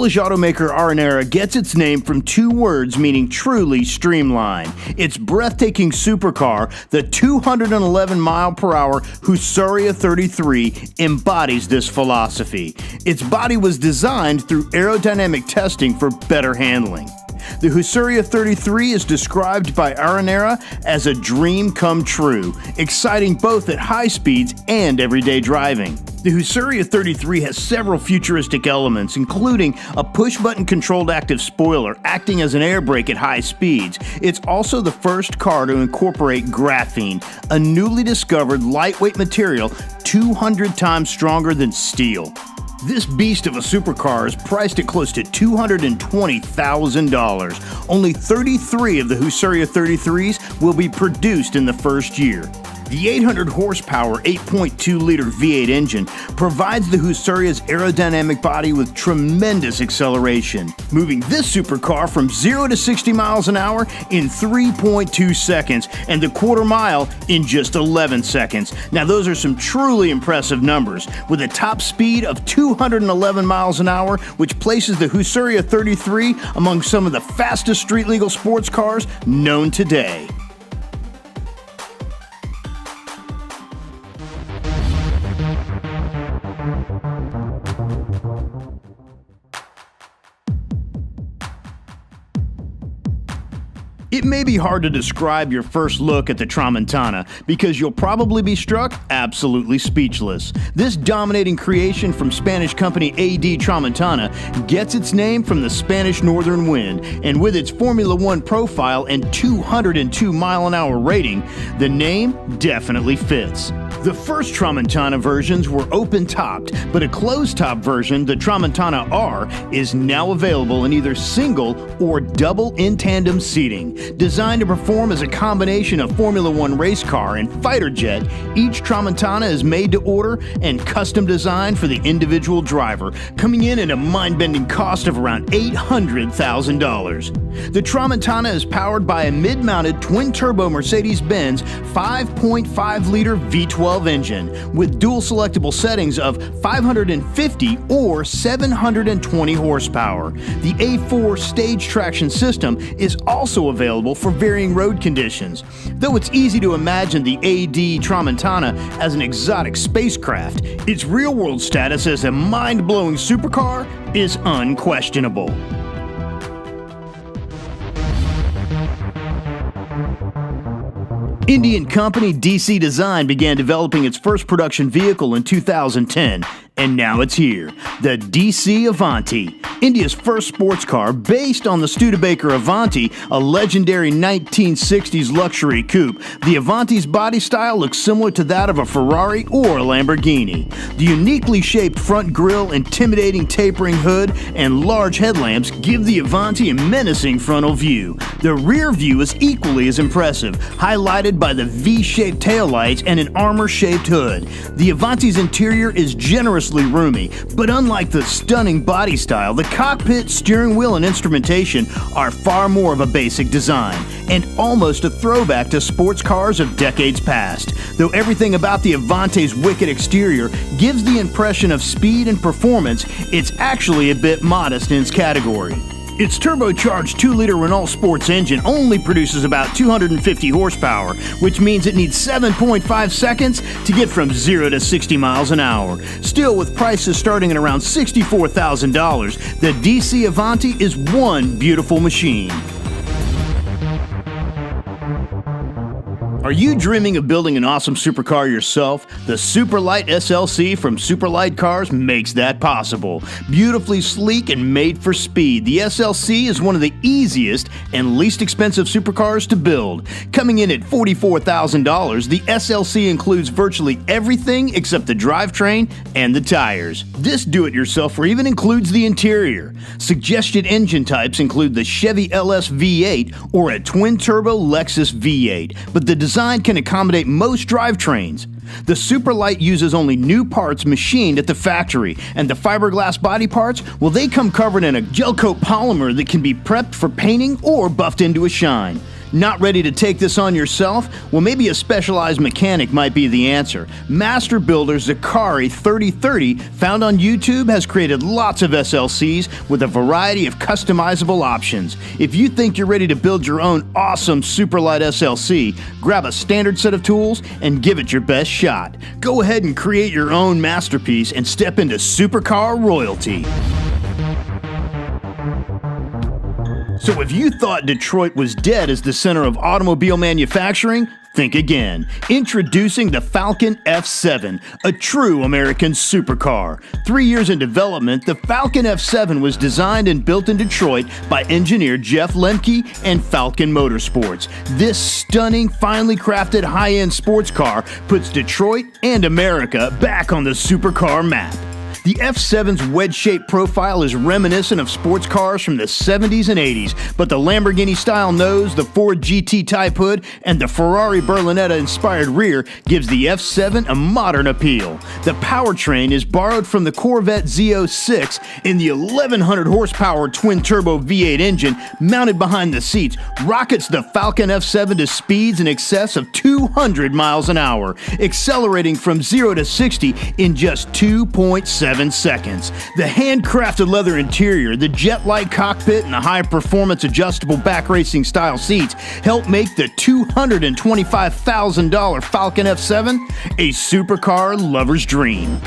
Polish automaker NARRATOR gets its name from two words meaning truly streamlined. Its breathtaking supercar, the 211-mile-per-hour Hutson 33, embodies this philosophy. Its body was designed through aerodynamic testing for better handling. The Hutson 33 is described by NARRATOR as a dream come true, exciting both at high speeds and everyday driving. The Hutson 33 has several futuristic elements, including a push-button controlled active spoiler acting as an air brake at high speeds. It's also the first car to incorporate graphene, a newly discovered lightweight material 200 times stronger than steel. This beast of a supercar is priced at close to $220,000. Only 33 of the Hutson 33s will be produced in the first year. The 800 horsepower 8.2-liter V8 engine provides the Hutson's aerodynamic body with tremendous acceleration, moving this supercar from 0 to 60 miles an hour in 3.2 seconds and the quarter mile in just 11 seconds. Now those are some truly impressive numbers, with a top speed of 211 miles an hour, which places the Hutson 33 among some of the fastest street-legal sports cars known today. It may be hard to describe your first look at the Tramontana because you'll probably be struck absolutely speechless. This dominating creation from Spanish company AD Tramontana gets its name from the Spanish northern wind, and with its Formula One profile and 202-mile-an-hour rating, the name definitely fits. The first Tramontana versions were open-topped, but a closed-top version, the Tramontana R, is now available in either single or double in-tandem seating. Designed to perform as a combination of Formula One race car and fighter jet, each Tramontana is made to order and custom designed for the individual driver, coming in at a mind-bending cost of around $800,000. The Tramontana is powered by a mid-mounted twin-turbo Mercedes-Benz 5.5-liter V12 engine with dual selectable settings of 550 or 720 horsepower. The A4 stage traction system is also available for varying road conditions. Though it's easy to imagine the AD Tramontana as an exotic spacecraft, its real-world status as a mind-blowing supercar is unquestionable. Indian company DC Design began developing its first production vehicle in 2010, and now it's here, the DC Avanti, India's first sports car based on the Studebaker Avanti, a legendary 1960s luxury coupe. The Avanti's body style looks similar to that of a Ferrari or a Lamborghini. The uniquely shaped front grille, intimidating tapering hood, and large headlamps give the Avanti a menacing frontal view. The rear view is equally as impressive, highlighted by the V-shaped taillights and an armor-shaped hood. The Avanti's interior is generously roomy, but unlike the stunning body style, the cockpit, steering wheel, and instrumentation are far more of a basic design, and almost a throwback to sports cars of decades past. Though everything about the Avanti's wicked exterior gives the impression of speed and performance, it's actually a bit modest in its category. Its turbocharged 2-liter Renault Sports engine only produces about 250 horsepower, which means it needs 7.5 seconds to get from 0 to 60 miles an hour. Still, with prices starting at around $64,000, the DC Avanti is one beautiful machine. Are you dreaming of building an awesome supercar yourself? The Superlight SLC from Superlight Cars makes that possible. Beautifully sleek and made for speed, the SLC is one of the easiest and least expensive supercars to build. Coming in at $44,000, the SLC includes virtually everything except the drivetrain and the tires. This do-it-yourselfer even includes the interior. Suggested engine types include the Chevy LS V8 or a twin-turbo Lexus V8, but the design can accommodate most drivetrains. The Superlight uses only new parts machined at the factory, and the fiberglass body parts, well, they come covered in a gel coat polymer that can be prepped for painting or buffed into a shine. Not ready to take this on yourself? Well, maybe a specialized mechanic might be the answer. Master builder Zakari 3030, found on YouTube, has created lots of SLCs with a variety of customizable options. If you think you're ready to build your own awesome Superlight SLC, grab a standard set of tools and give it your best shot. Go ahead and create your own masterpiece and step into supercar royalty. So if you thought Detroit was dead as the center of automobile manufacturing, think again. Introducing the Falcon F7, a true American supercar. 3 years in development, the Falcon F7 was designed and built in Detroit by engineer Jeff Lemke and Falcon Motorsports. This stunning, finely crafted high-end sports car puts Detroit and America back on the supercar map. The F7's wedge-shaped profile is reminiscent of sports cars from the 70s and 80s, but the Lamborghini-style nose, the Ford GT-type hood, and the Ferrari Berlinetta-inspired rear gives the F7 a modern appeal. The powertrain is borrowed from the Corvette Z06 in the 1100 horsepower twin-turbo V8 engine mounted behind the seats rockets the Falcon F7 to speeds in excess of 200 miles an hour, accelerating from 0 to 60 in just 2.7 seconds. The handcrafted leather interior, the jet-like cockpit, and the high-performance adjustable back racing style seats help make the $225,000 Falcon F7 a supercar lover's dream.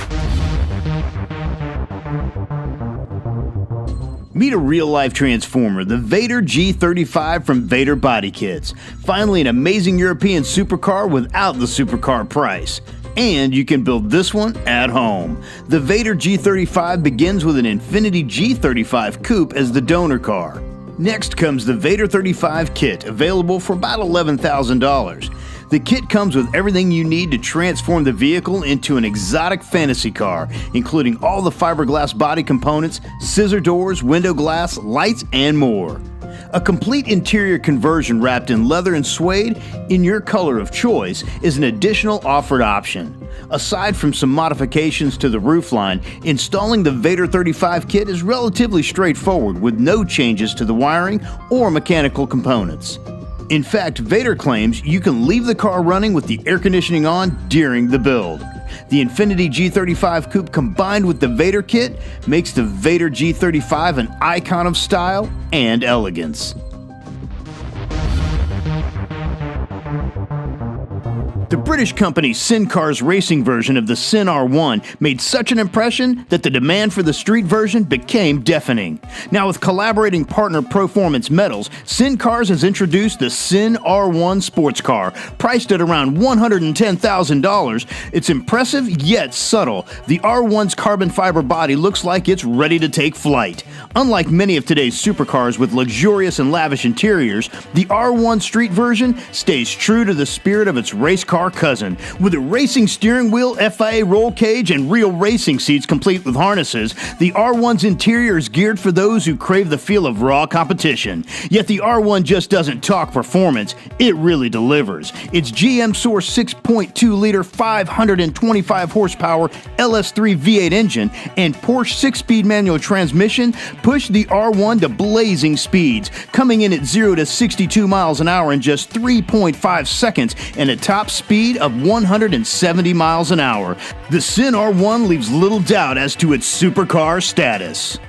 Meet a real-life transformer, the Vader G35 from Vader Body Kits. Finally, an amazing European supercar without the supercar price. And you can build this one at home. The Vader G35 begins with an Infiniti G35 Coupe as the donor car. Next comes the Vader 35 kit, available for about $11,000. The kit comes with everything you need to transform the vehicle into an exotic fantasy car, including all the fiberglass body components, scissor doors, window glass, lights, and more. A complete interior conversion wrapped in leather and suede in your color of choice is an additional offered option. Aside from some modifications to the roofline, installing the Vader 35 kit is relatively straightforward with no changes to the wiring or mechanical components. In fact, Vader claims you can leave the car running with the air conditioning on during the build. The Infiniti G35 Coupe combined with the Vader kit makes the Vader G35 an icon of style and elegance. The British company Syncar's racing version of the Syn R1 made such an impression that the demand for the street version became deafening. Now, with collaborating partner Proformance Metals, Syncars has introduced the Syn R1 sports car, priced at around $110,000. It's impressive yet subtle. The R1's carbon fiber body looks like it's ready to take flight. Unlike many of today's supercars with luxurious and lavish interiors, the R1 street version stays true to the spirit of its race car cousin. With a racing steering wheel, FIA roll cage, and real racing seats complete with harnesses, the R1's interior is geared for those who crave the feel of raw competition. Yet the R1 just doesn't talk performance, it really delivers. Its GM Source 6.2-liter 525 horsepower LS3 V8 engine and Porsche 6-speed manual transmission push the R1 to blazing speeds, coming in at 0 to 62 miles an hour in just 3.5 seconds and a top speed of 170 miles an hour. The Syn R1 leaves little doubt as to its supercar status.